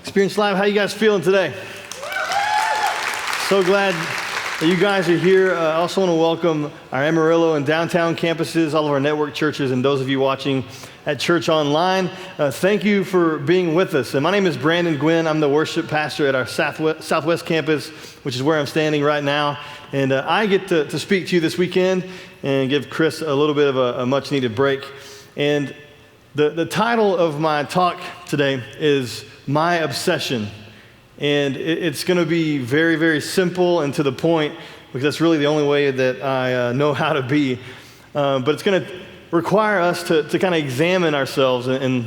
Experience Live, how you guys feeling today? So glad that you guys are here. I also want to welcome our Amarillo and downtown campuses, all of our network churches, and those of you watching at Church Online. Thank you for being with us. And my name is Brandon Gwinn. I'm the worship pastor at our Southwest campus, which is where I'm standing right now. And I get to speak to you this weekend and give Chris a little bit of a much-needed break. And the title of my talk today is My Obsession. And it's going to be very, very simple and to the point, because that's really the only way that I know how to be. But it's going to require us to kind of examine ourselves and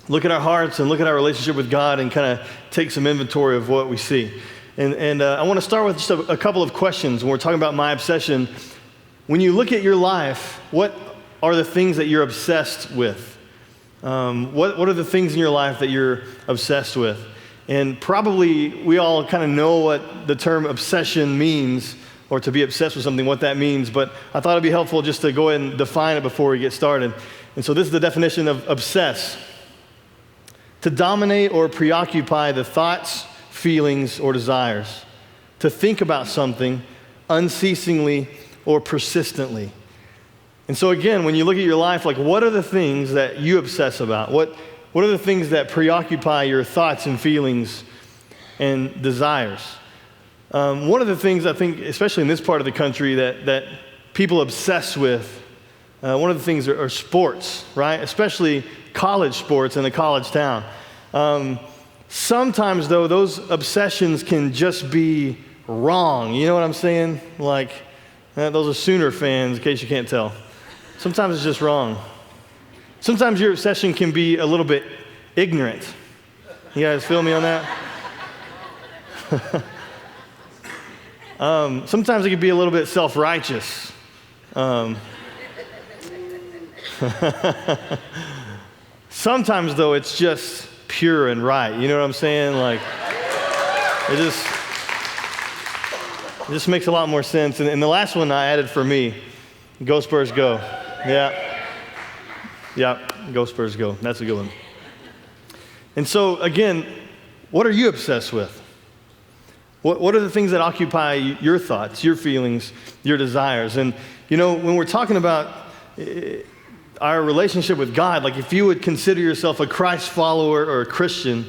look at our hearts and look at our relationship with God and kind of take some inventory of what we see. And I want to start with just a couple of questions when we're talking about my obsession. When you look at your life, what are the things that you're obsessed with? What are the things in your life that you're obsessed with? And probably we all kind of know what the term obsession means, or to be obsessed with something, what that means, but I thought it'd be helpful just to go ahead and define it before we get started. And so this is the definition of obsess: to dominate or preoccupy the thoughts, feelings, or desires, to think about something unceasingly or persistently. And so again, when you look at your life, like, what are the things that you obsess about? What are the things that preoccupy your thoughts and feelings and desires? One of the things I think, especially in this part of the country, that people obsess with, one of the things are sports, right? Especially college sports in a college town. Sometimes, though, those obsessions can just be wrong. You know what I'm saying? Like, those are Sooner fans, in case you can't tell. Sometimes it's just wrong. Sometimes your obsession can be a little bit ignorant. You guys feel me on that? Sometimes it can be a little bit self-righteous. Sometimes, though, it's just pure and right. You know what I'm saying? Like, it just makes a lot more sense. And the last one I added for me, go Spurs go. Yeah, go Spurs go. That's a good one. And so, again, what are you obsessed with? What are the things that occupy your thoughts, your feelings, your desires? And, you know, when we're talking about our relationship with God, like, if you would consider yourself a Christ follower or a Christian,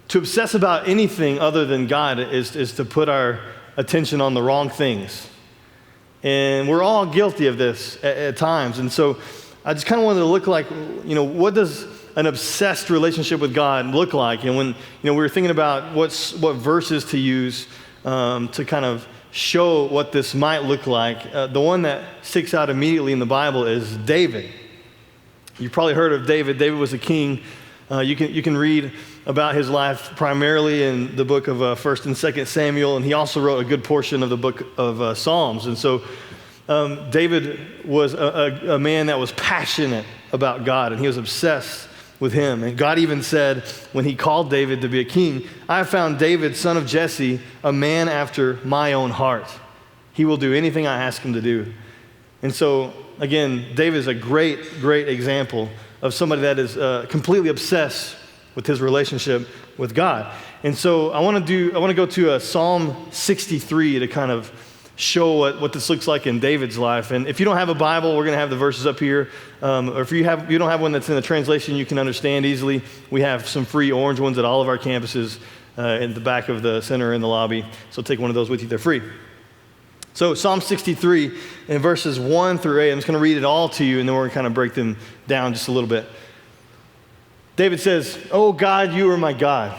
to obsess about anything other than God is to put our attention on the wrong things. And we're all guilty of this at times. And so I just kind of wanted to look like, you know, what does an obsessed relationship with God look like? And when, you know, we were thinking about what verses to use to kind of show what this might look like, the one that sticks out immediately in the Bible is David. You've probably heard of David. David was a king. You can read about his life primarily in the book of 1st and 2nd Samuel, and he also wrote a good portion of the book of Psalms. And so David was a man that was passionate about God, and he was obsessed with him. And God even said, when he called David to be a king, "I have found David, son of Jesse, a man after my own heart. He will do anything I ask him to do." And so, again, David is a great, great example of somebody that is completely obsessed with his relationship with God. And so I want to go to Psalm 63 to kind of show what this looks like in David's life. And if you don't have a Bible, we're going to have the verses up here. Or if you don't have one that's in the translation you can understand easily, we have some free orange ones at all of our campuses in the back of the center in the lobby. So take one of those with you. They're free. So Psalm 63 in verses 1 through 8, I'm just going to read it all to you, and then we're going to kind of break them down just a little bit. David says, "Oh God, you are my God.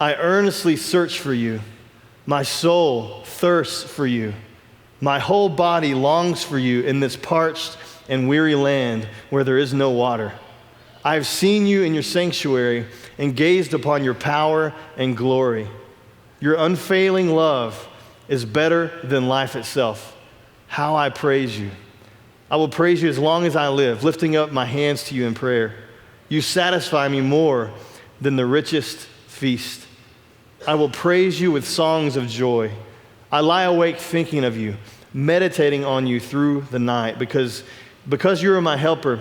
I earnestly search for you. My soul thirsts for you. My whole body longs for you in this parched and weary land where there is no water. I have seen you in your sanctuary and gazed upon your power and glory. Your unfailing love is better than life itself. How I praise you. I will praise you as long as I live, lifting up my hands to you in prayer. You satisfy me more than the richest feast. I will praise you with songs of joy. I lie awake thinking of you, meditating on you through the night. Because you are my helper,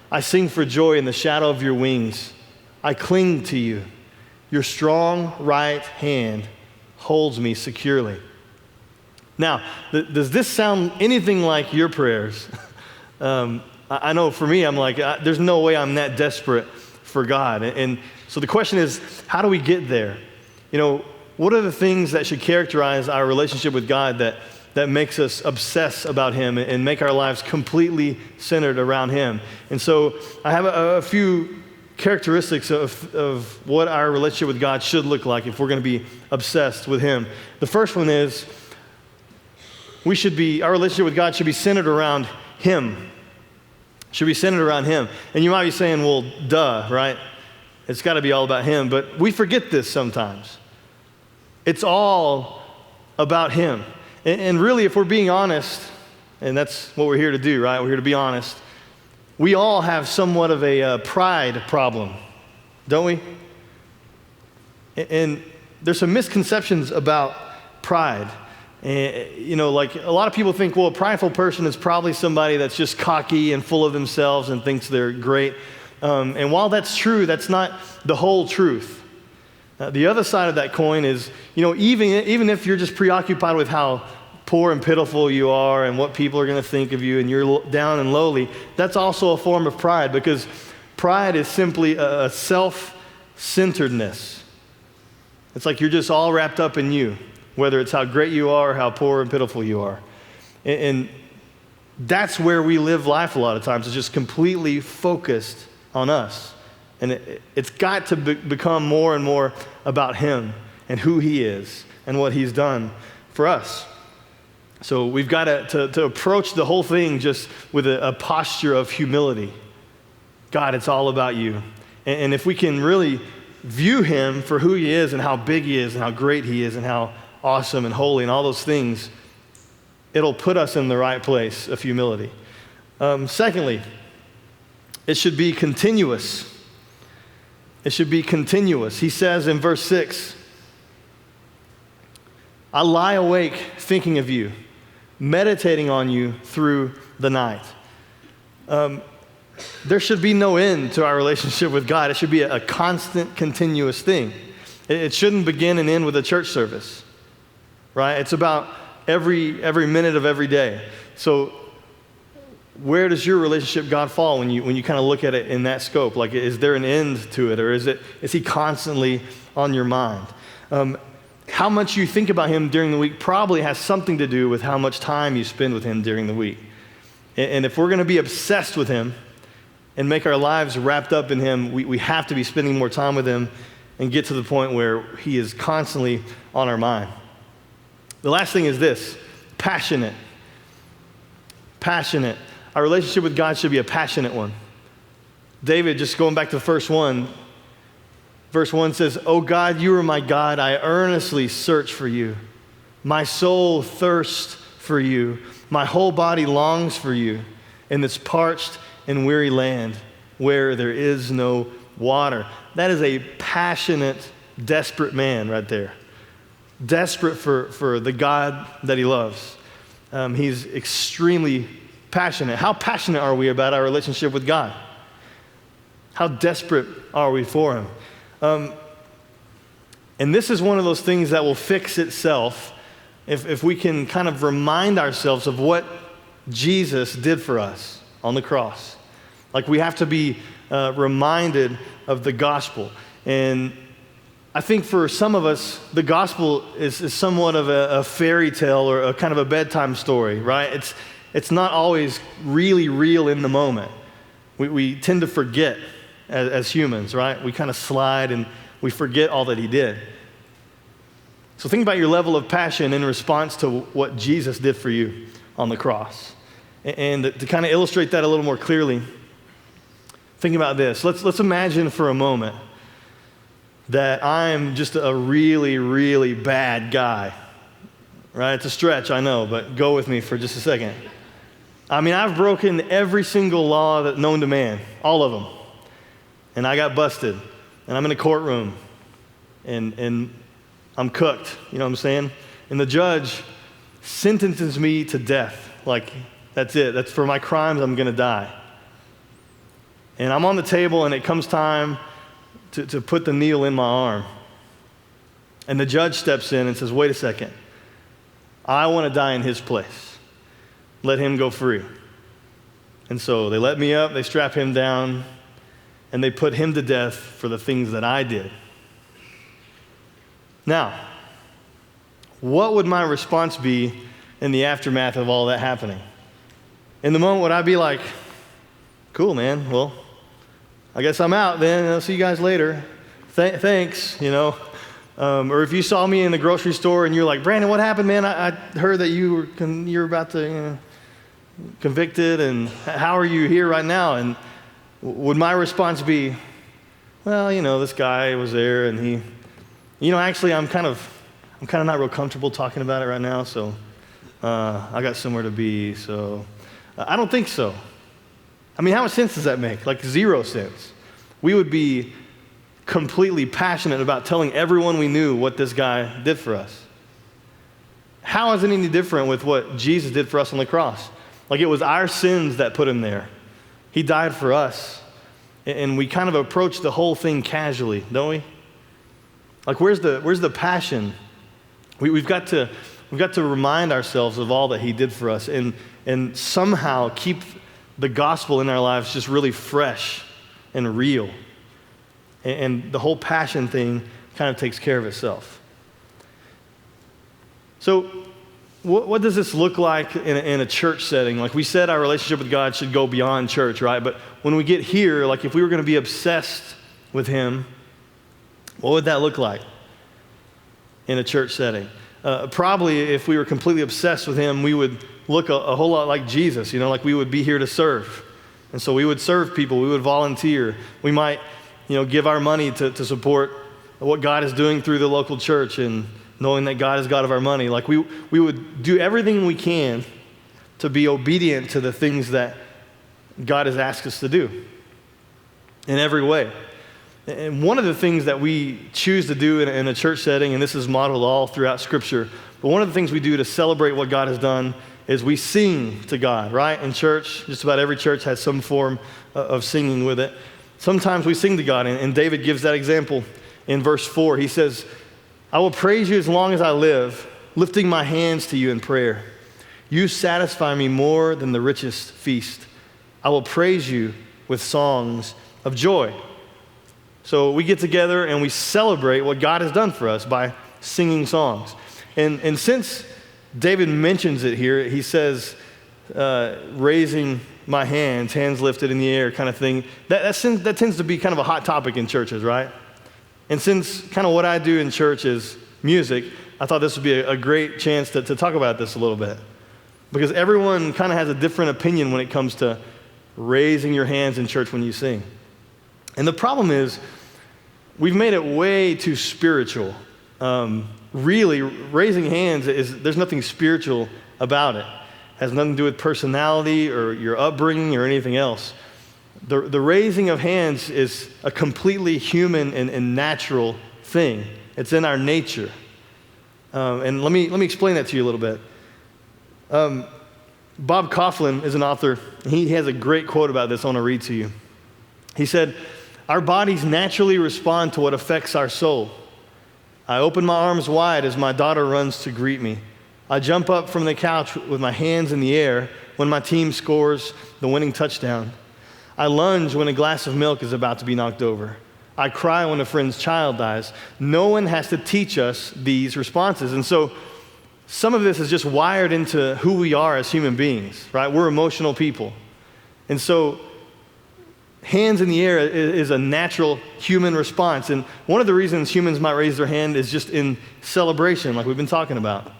I sing for joy in the shadow of your wings. I cling to you. Your strong right hand holds me securely. Now, does this sound anything like your prayers? I know for me, I'm like, there's no way I'm that desperate for God. And so the question is, how do we get there? What are the things that should characterize our relationship with God that makes us obsess about him and make our lives completely centered around him? And so I have a few characteristics of what our relationship with God should look like if we're going to be obsessed with him. The first one is our relationship with God should be centered around him. Should be centered around him. And you might be saying, well, duh, right? It's got to be all about him. But we forget this sometimes. It's all about him. And really, if we're being honest, and that's what we're here to do, right? We're here to be honest. We all have somewhat of a pride problem, don't we? And there's some misconceptions about pride. Like a lot of people think, well, a prideful person is probably somebody that's just cocky and full of themselves and thinks they're great. And while that's true, that's not the whole truth. The other side of that coin is, even if you're just preoccupied with how poor and pitiful you are and what people are going to think of you and you're down and lowly, that's also a form of pride, because pride is simply a self-centeredness. It's like you're just all wrapped up in you, whether it's how great you are or how poor and pitiful you are. And that's where we live life a lot of times. It's just completely focused on us. And it's got to become more and more about him and who he is and what he's done for us. So we've got to approach the whole thing just with a posture of humility. God, it's all about you. And if we can really view him for who he is and how big he is and how great he is and how awesome and holy and all those things, it'll put us in the right place of humility. Secondly, it should be continuous. It should be continuous. He says in verse 6, I lie awake thinking of you, meditating on you through the night. There should be no end to our relationship with God. It should be a constant, continuous thing. It shouldn't begin and end with a church service, right? It's about every minute of every day. So where does your relationship with God fall when you kind of look at it in that scope? Like, is there an end to it, or is he constantly on your mind? How much you think about him during the week probably has something to do with how much time you spend with him during the week. And if we're going to be obsessed with him and make our lives wrapped up in him, we have to be spending more time with him and get to the point where he is constantly on our mind. The last thing is this: passionate. Passionate. Our relationship with God should be a passionate one. David, just going back to verse 1 says, "O God, you are my God. I earnestly search for you. My soul thirsts for you. My whole body longs for you in this parched and weary land where there is no water." That is a passionate, desperate man right there. Desperate for the God that he loves. He's extremely passionate. How passionate are we about our relationship with God? How desperate are we for him? And this is one of those things that will fix itself if we can kind of remind ourselves of what Jesus did for us on the cross. Like, we have to be reminded of the gospel. And I think for some of us, the gospel is somewhat of a fairy tale or a kind of a bedtime story, right? It's not always really real in the moment. We tend to forget as humans, right? We kind of slide and we forget all that he did. So think about your level of passion in response to what Jesus did for you on the cross. And to kind of illustrate that a little more clearly, think about this. Let's imagine for a moment that I'm just a really, really bad guy, right? It's a stretch, I know, but go with me for just a second. I mean, I've broken every single law that known to man, all of them. And I got busted. And I'm in a courtroom. And I'm cooked, you know what I'm saying? And the judge sentences me to death. Like, that's it. That's for my crimes, I'm going to die. And I'm on the table, and it comes time to put the needle in my arm. And the judge steps in and says, wait a second. I want to die in his place. Let him go free. And so they let me up, they strap him down, and they put him to death for the things that I did. Now, what would my response be in the aftermath of all that happening? In the moment, would I be like, cool, man, well, I guess I'm out then, I'll see you guys later. Thanks, Or if you saw me in the grocery store and you're like, Brandon, what happened, man? I heard that you're about to, convicted, and how are you here right now? And would my response be, well, this guy was there, and he, actually, I'm kind of not real comfortable talking about it right now, so I got somewhere to be, so I don't think so. I mean, how much sense does that make? Like 0 sense. We would be completely passionate about telling everyone we knew what this guy did for us. How is it any different with what Jesus did for us on the cross? Like, it was our sins that put him there. He died for us. And we kind of approach the whole thing casually, don't we? Like, where's the passion? We've got to remind ourselves of all that he did for us and somehow keep the gospel in our lives just really fresh and real. And the whole passion thing kind of takes care of itself. So what does this look like in a church setting? Like we said, our relationship with God should go beyond church, right? But when we get here, like if we were going to be obsessed with him, what would that look like in a church setting? Probably if we were completely obsessed with him, we would look a whole lot like Jesus, like we would be here to serve. And so we would serve people, we would volunteer. We might, give our money to support what God is doing through the local church, and knowing that God is God of our money. Like we would do everything we can to be obedient to the things that God has asked us to do in every way. And one of the things that we choose to do in a church setting, and this is modeled all throughout Scripture, but one of the things we do to celebrate what God has done is we sing to God, right? In church, just about every church has some form of singing with it. Sometimes we sing to God, and David gives that example in verse 4. He says, I will praise you as long as I live, lifting my hands to you in prayer. You satisfy me more than the richest feast. I will praise you with songs of joy. So we get together and we celebrate what God has done for us by singing songs. And since David mentions it here, he says, raising my hands lifted in the air kind of thing. That tends to be kind of a hot topic in churches, right? And since kind of what I do in church is music, I thought this would be a great chance to talk about this a little bit. Because everyone kind of has a different opinion when it comes to raising your hands in church when you sing. And the problem is, we've made it way too spiritual. Really, raising hands, there's nothing spiritual about it. It has nothing to do with personality or your upbringing or anything else. The raising of hands is a completely human and natural thing. It's in our nature. And let me explain that to you a little bit. Bob Kauflin is an author. He has a great quote about this I want to read to you. He said, our bodies naturally respond to what affects our soul. I open my arms wide as my daughter runs to greet me. I jump up from the couch with my hands in the air when my team scores the winning touchdown. I lunge when a glass of milk is about to be knocked over. I cry when a friend's child dies. No one has to teach us these responses. And so some of this is just wired into who we are as human beings, right? We're emotional people. And so hands in the air is a natural human response. And one of the reasons humans might raise their hand is just in celebration, like we've been talking about.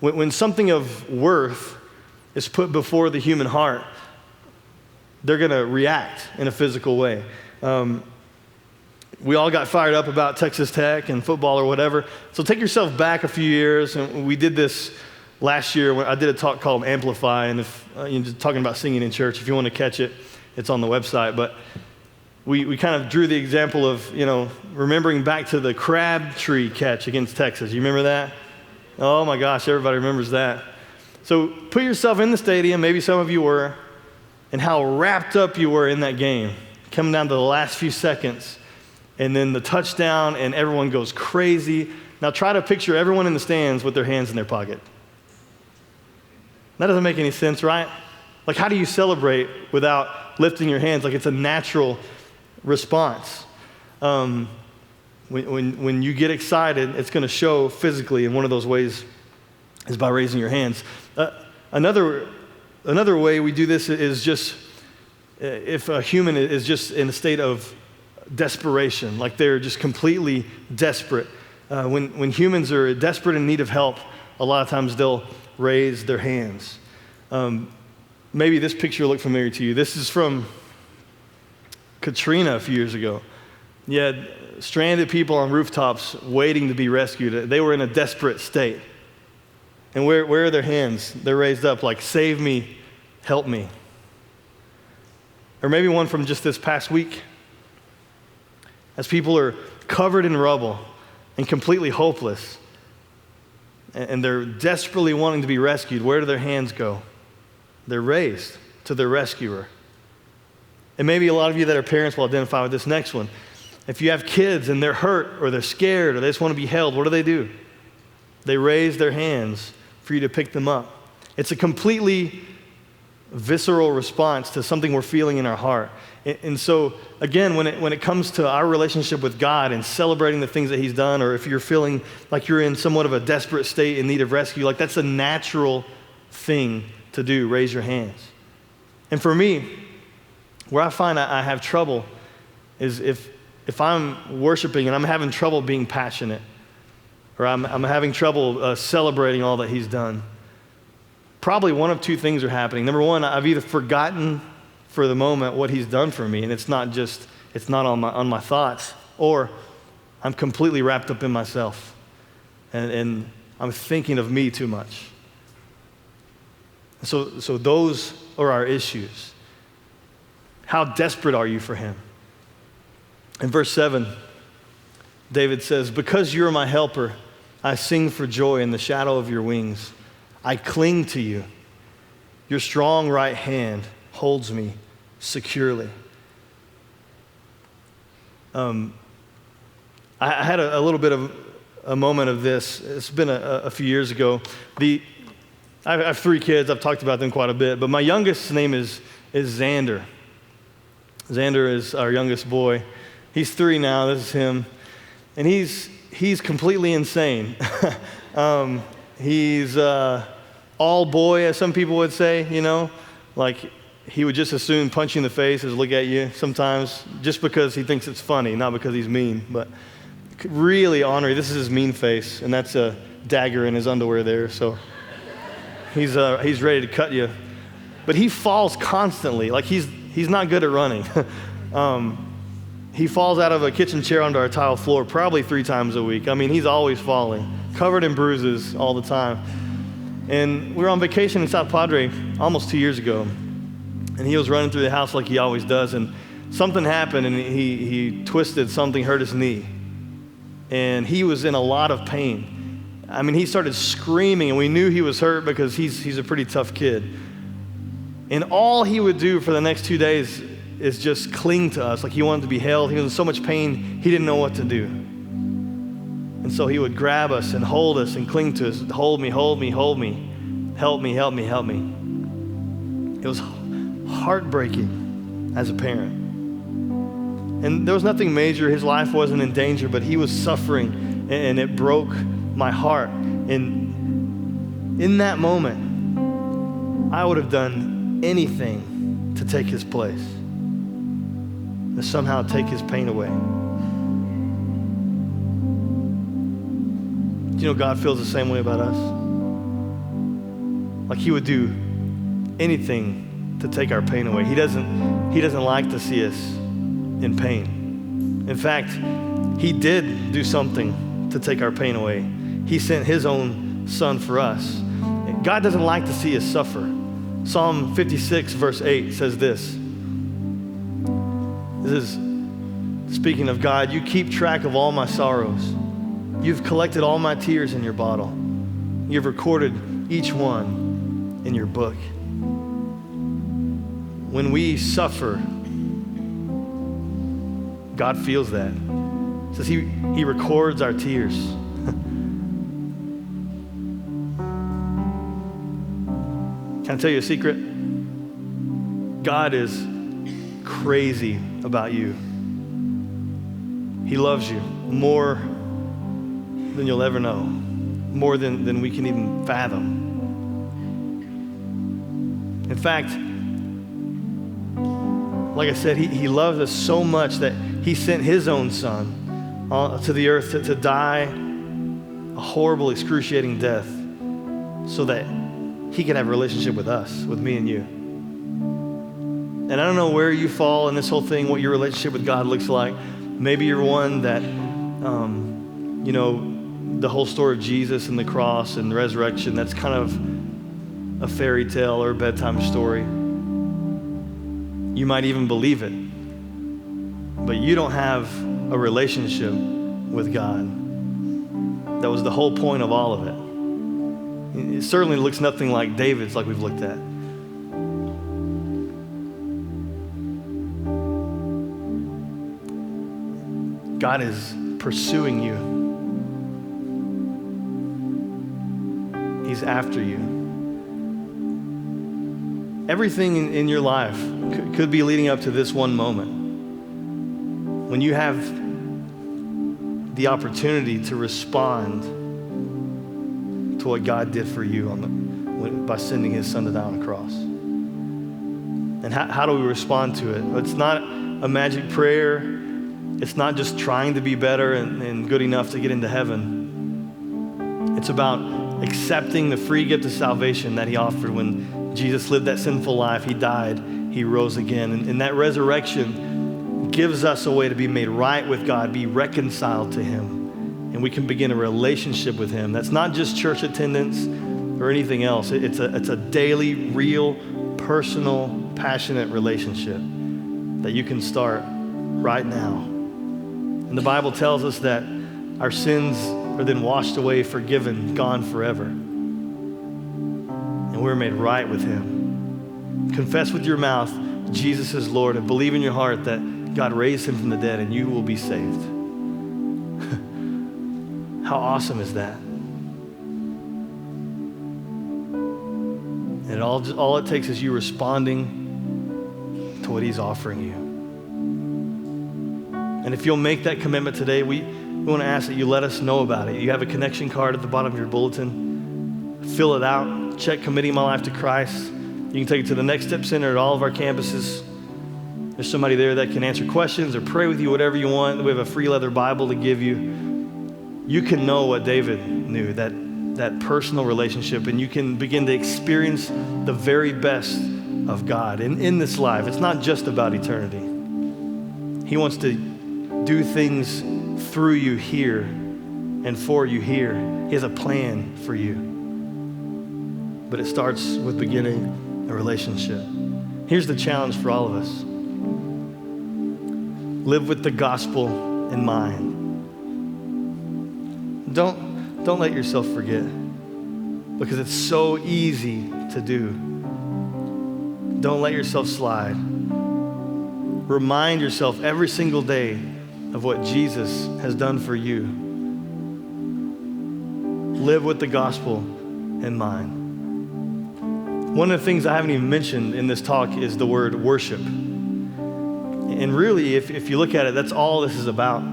When something of worth is put before the human heart, they're going to react in a physical way. We all got fired up about Texas Tech and football or whatever. So take yourself back a few years, and we did this last year. When I did a talk called Amplify, and if you're just talking about singing in church, if you want to catch it, it's on the website. But we kind of drew the example of, remembering back to the Crabtree catch against Texas. You remember that? Oh my gosh, everybody remembers that. So put yourself in the stadium, maybe some of you were, and how wrapped up you were in that game, coming down to the last few seconds, and then the touchdown, and everyone goes crazy. Now try to picture everyone in the stands with their hands in their pocket. That doesn't make any sense, right? Like, how do you celebrate without lifting your hands? Like, it's a natural response. When you get excited, it's going to show physically, and one of those ways is by raising your hands. Another way we do this is just if a human is just in a state of desperation, like they're just completely desperate. When humans are desperate in need of help, a lot of times they'll raise their hands. Maybe this picture will look familiar to you. This is from Katrina a few years ago. You had stranded people on rooftops waiting to be rescued. They were in a desperate state. And where are their hands? They're raised up like, save me, help me. Or maybe one from just this past week. As people are covered in rubble and completely hopeless, and they're desperately wanting to be rescued, where do their hands go? They're raised to their rescuer. And maybe a lot of you that are parents will identify with this next one. If you have kids and they're hurt or they're scared or they just want to be held, what do? They raise their hands for you to pick them up. It's a completely visceral response to something we're feeling in our heart. And so, again, when it comes to our relationship with God and celebrating the things that He's done, or if you're feeling like you're in somewhat of a desperate state in need of rescue, like that's a natural thing to do, raise your hands. And for me, where I find I have trouble is if I'm worshiping and I'm having trouble being passionate, or I'm having trouble celebrating all that He's done, probably one of two things are happening. Number one, I've either forgotten for the moment what He's done for me, and it's not on my thoughts, or I'm completely wrapped up in myself, and I'm thinking of me too much. So those are our issues. How desperate are you for Him? In verse 7, David says, because you're my helper, I sing for joy in the shadow of your wings. I cling to you. Your strong right hand holds me securely. I had a little bit of a moment of this. It's been a few years ago. I have 3 kids. I've talked about them quite a bit. But my youngest's name is Xander. Xander is our youngest boy. He's 3 now. This is him. And he's completely insane. He's all boy, as some people would say, you know. Like, he would just as soon punch you in the face as look at you sometimes, just because he thinks it's funny, not because he's mean. But really ornery. This is his mean face, and that's a dagger in his underwear there. So he's ready to cut you. But he falls constantly. Like, he's not good at running. He falls out of a kitchen chair onto our tile floor probably 3 times a week. I mean, he's always falling, covered in bruises all the time. And we were on vacation in South Padre almost 2 years ago, and he was running through the house like he always does, and something happened, and he twisted something, hurt his knee, and he was in a lot of pain. I mean, he started screaming, and we knew he was hurt because he's a pretty tough kid. And all he would do for the next 2 days is just cling to us, like he wanted to be held. He was in so much pain, he didn't know what to do. And so he would grab us and hold us and cling to us. Hold me, hold me, hold me. Help me, help me, help me. It was heartbreaking as a parent. And there was nothing major. His life wasn't in danger, but he was suffering, and it broke my heart. And in that moment, I would have done anything to take his place, to somehow take his pain away. Do you know God feels the same way about us? Like he would do anything to take our pain away. He doesn't like to see us in pain. In fact, he did do something to take our pain away. He sent his own son for us. God doesn't like to see us suffer. Psalm 56 verse 8 says this. This is speaking of God. You keep track of all my sorrows. You've collected all my tears in your bottle. You've recorded each one in your book. When we suffer, God feels that. It says he records our tears. Can I tell you a secret? God is crazy about you. He loves you more than you'll ever know, more than we can even fathom. In fact, like I said, he loves us so much that he sent his own son to the earth to die a horrible, excruciating death so that he can have a relationship with us, with me and you. And I don't know where you fall in this whole thing, what your relationship with God looks like. Maybe you're one that, the whole story of Jesus and the cross and the resurrection, that's kind of a fairy tale or a bedtime story. You might even believe it, but you don't have a relationship with God. That was the whole point of all of it. It certainly looks nothing like David's, like we've looked at. God is pursuing you. He's after you. Everything in your life could be leading up to this one moment when you have the opportunity to respond to what God did for you by sending his son to die on the cross. And how do we respond to it? It's not a magic prayer. It's not just trying to be better and good enough to get into heaven. It's about accepting the free gift of salvation that he offered when Jesus lived that sinful life. He died, he rose again. And that resurrection gives us a way to be made right with God, be reconciled to him, and we can begin a relationship with him. That's not just church attendance or anything else. It's a daily, real, personal, passionate relationship that you can start right now. And the Bible tells us that our sins are then washed away, forgiven, gone forever. And we're made right with him. Confess with your mouth Jesus is Lord and believe in your heart that God raised him from the dead and you will be saved. How awesome is that? And all it takes is you responding to what he's offering you. And if you'll make that commitment today, we want to ask that you let us know about it. You have a connection card at the bottom of your bulletin. Fill it out. Check Committing My Life to Christ. You can take it to the Next Step Center at all of our campuses. There's somebody there that can answer questions or pray with you, whatever you want. We have a free leather Bible to give you. You can know what David knew, that personal relationship, and you can begin to experience the very best of God in this life. It's not just about eternity. He wants to do things through you here and for you here. He has a plan for you. But it starts with beginning a relationship. Here's the challenge for all of us. Live with the gospel in mind. Don't let yourself forget, because it's so easy to do. Don't let yourself slide. Remind yourself every single day of what Jesus has done for you. Live with the gospel in mind. One of the things I haven't even mentioned in this talk is the word worship. And really, if you look at it, that's all this is about.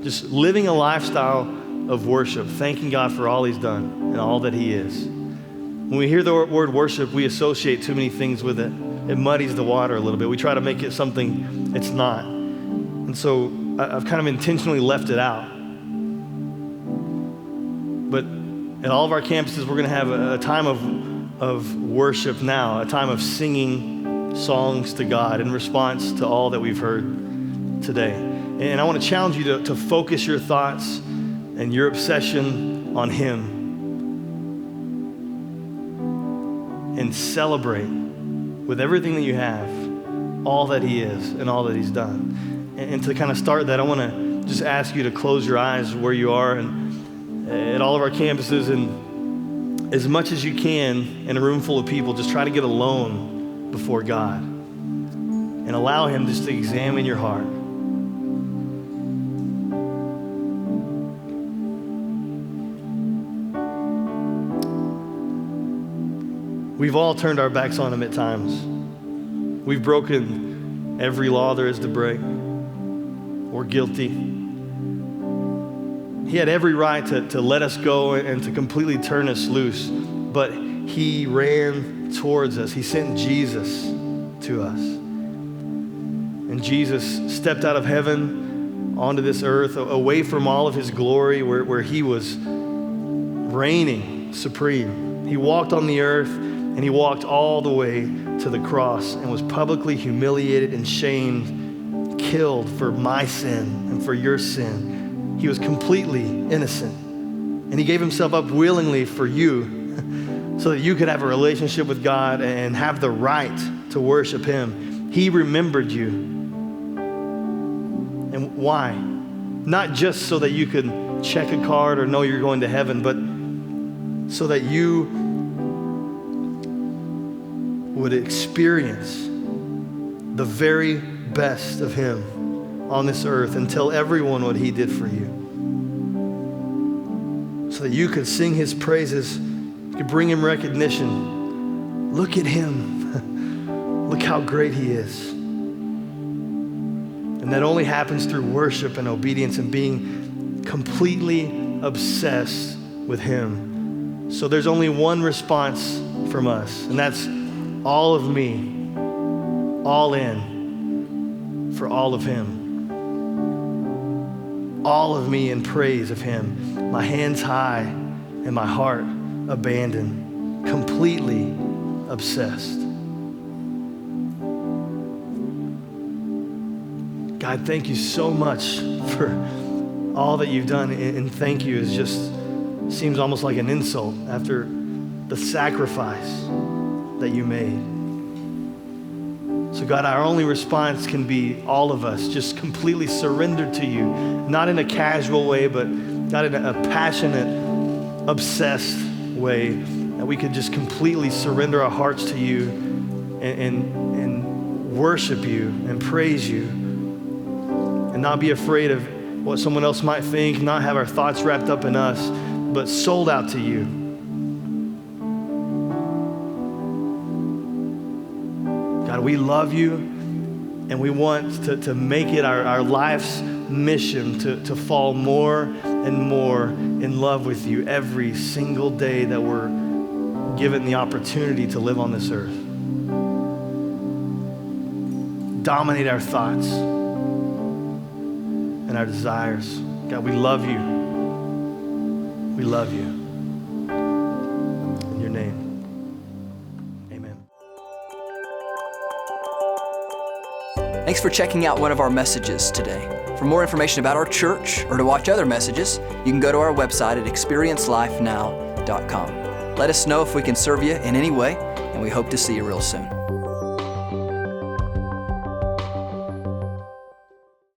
Just living a lifestyle of worship, thanking God for all he's done and all that he is. When we hear the word worship, we associate too many things with it. It muddies the water a little bit. We try to make it something it's not. And so I've kind of intentionally left it out. But at all of our campuses, we're going to have a time of worship now, a time of singing songs to God in response to all that we've heard today. And I want to challenge you to focus your thoughts and your obsession on him and celebrate with everything that you have all that he is and all that he's done. And to kind of start that, I want to just ask you to close your eyes where you are and at all of our campuses, and as much as you can in a room full of people, just try to get alone before God and allow him just to examine your heart. We've all turned our backs on him at times. We've broken every law there is to break. We're guilty. He had every right to let us go and to completely turn us loose, but he ran towards us. He sent Jesus to us. And Jesus stepped out of heaven onto this earth, away from all of his glory, where he was reigning supreme. He walked on the earth, and he walked all the way to the cross and was publicly humiliated and shamed, killed for my sin and for your sin. He was completely innocent. And he gave himself up willingly for you so that you could have a relationship with God and have the right to worship him. He remembered you. And why? Not just so that you could check a card or know you're going to heaven, but so that you would experience the very best of him on this earth and tell everyone what he did for you. So that you could sing his praises, you could bring him recognition. Look at him. Look how great he is. And that only happens through worship and obedience and being completely obsessed with him. So there's only one response from us, and that's all of me, all in for all of him. All of me in praise of him. My hands high and my heart abandoned, completely obsessed. God, thank you so much for all that you've done, and thank you is just seems almost like an insult after the sacrifice that you made. So God, our only response can be all of us just completely surrendered to you, not in a casual way, but God, in a passionate, obsessed way, that we could just completely surrender our hearts to you and worship you and praise you and not be afraid of what someone else might think, not have our thoughts wrapped up in us, but sold out to you. God, we love you, and we want to make it our life's mission to fall more and more in love with you every single day that we're given the opportunity to live on this earth. Dominate our thoughts and our desires. God, we love you. We love you. In your name, amen. Thanks for checking out one of our messages today. For more information about our church or to watch other messages, you can go to our website at experiencelifenow.com. Let us know if we can serve you in any way, and we hope to see you real soon.